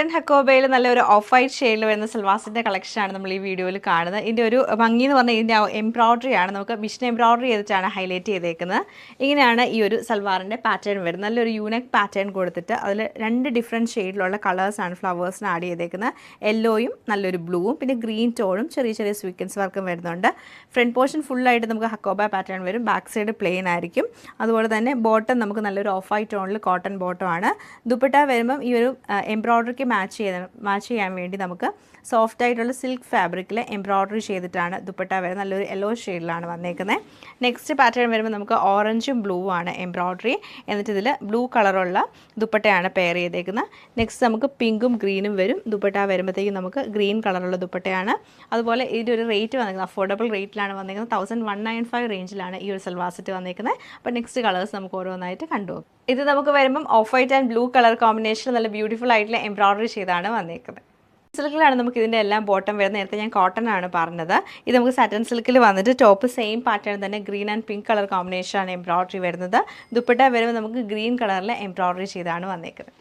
Cotton ഹക്കോബയിൽ നല്ലൊരു of white ഷെയ്ഡിൽ വരുന്ന സൽവാസിൻ്റെ കളക്ഷനാണ് നമ്മൾ ഈ വീഡിയോയിൽ കാണുന്നത്. ഇതിൻ്റെ ഒരു ഭംഗി എന്ന് പറഞ്ഞാൽ ഇതിൻ്റെ എംബ്രോയ്ഡറി ആണ്. നമുക്ക് മിഷൻ എംബ്രോയ്ഡറി ചെയ്തിട്ടാണ് ഹൈലൈറ്റ് ചെയ്തേക്കുന്നത്. ഇങ്ങനെയാണ് ഈ ഒരു സൽവാറിൻ്റെ പാറ്റേൺ വരുന്നത്. നല്ലൊരു യൂണിക് പാറ്റേൺ കൊടുത്തിട്ട് അതിൽ 2 ഡിഫറെൻറ്റ് ഷെയ്ഡിലുള്ള കളേഴ്സാണ് ഫ്ലവേഴ്സിന് ആഡ് ചെയ്തേക്കുന്നത്. യെല്ലോയും നല്ലൊരു ബ്ലൂവും പിന്നെ ഗ്രീൻ ടോണും ചെറിയ ചെറിയ സ്വീക്വൻസ് വർക്കും വരുന്നുണ്ട്. ഫ്രണ്ട് പോർഷൻ ഫുള്ളായിട്ട് നമുക്ക് ഹക്കോബ പാറ്റേൺ വരും. ബാക്ക് സൈഡ് പ്ലെയിൻ ആയിരിക്കും. അതുപോലെ തന്നെ ബോട്ടം നമുക്ക് നല്ലൊരു ഓഫ് വൈറ്റ് ടോണിൽ കോട്ടൺ ബോട്ടമാണ്. ദുപ്പട്ട വരുമ്പം ഈ ഒരു എംബ്രോയ്ഡറിക്ക് മാച്ച് ചെയ്യാൻ വേണ്ടി നമുക്ക് സോഫ്റ്റ് ആയിട്ടുള്ള സിൽക്ക് ഫാബ്രിക്കിൽ എംബ്രോയ്ഡറി ചെയ്തിട്ടാണ് ദുപ്പട്ട വരുന്നത്. നല്ലൊരു യെല്ലോ ഷെയ്ഡിലാണ് വന്നേക്കുന്നത്. നെക്സ്റ്റ് പാറ്റേൺ വരുമ്പോൾ നമുക്ക് ഓറഞ്ചും ബ്ലൂ ആണ് എംബ്രോയ്ഡറി. എന്നിട്ട് ഇതിൽ ബ്ലൂ കളറുള്ള ദുപ്പട്ടയാണ് പെയർ ചെയ്തേക്കുന്നത്. നെക്സ്റ്റ് നമുക്ക് പിങ്കും ഗ്രീനും വരും. ദുപ്പട്ട വരുമ്പോഴത്തേക്കും നമുക്ക് ഗ്രീൻ കളറുള്ള ദുപ്പട്ടയാണ്. അതുപോലെ ഇതിൻ്റെ ഒരു റേറ്റ് വന്നിരിക്കുന്നത് അഫോർഡബിൾ റേറ്റിലാണ് വന്നിരിക്കുന്നത്. 1195 റേഞ്ചിലാണ് ഈ ഒരു സൽവാർ സെറ്റ് വന്നിരിക്കുന്നത്. അപ്പോൾ നെക്സ്റ്റ് കളേഴ്സ് നമുക്ക് ഓരോന്നായിട്ട് കണ്ടുപോകും. ഇത് നമുക്ക് വരുമ്പം of white and blue colour combination നല്ല ബ്യൂട്ടിഫുൾ ആയിട്ടുള്ള എംബ്രോയ്ഡറി ചെയ്താണ് വന്നിരിക്കുന്നത്. സിൽക്കിലാണ് നമുക്ക് ഇതിൻ്റെ എല്ലാം ബോട്ടം വരുന്നത്. നേരത്തെ ഞാൻ കോട്ടൺ ആണ് പറഞ്ഞത്. ഇത് നമുക്ക് സാറ്റൻ സിൽക്കിൽ വന്നിട്ട് ടോപ്പ് സെയിം പാറ്റേൺ തന്നെ ഗ്രീൻ ആൻഡ് പിങ്ക് കളർ കോമ്പിനേഷനാണ് എംബ്രോയ്ഡറി വരുന്നത്. ദുപ്പട്ട വരുമ്പോൾ നമുക്ക് ഗ്രീൻ കളറിൽ എംബ്രോയ്ഡറി ചെയ്താണ് വന്നിരിക്കുന്നത്.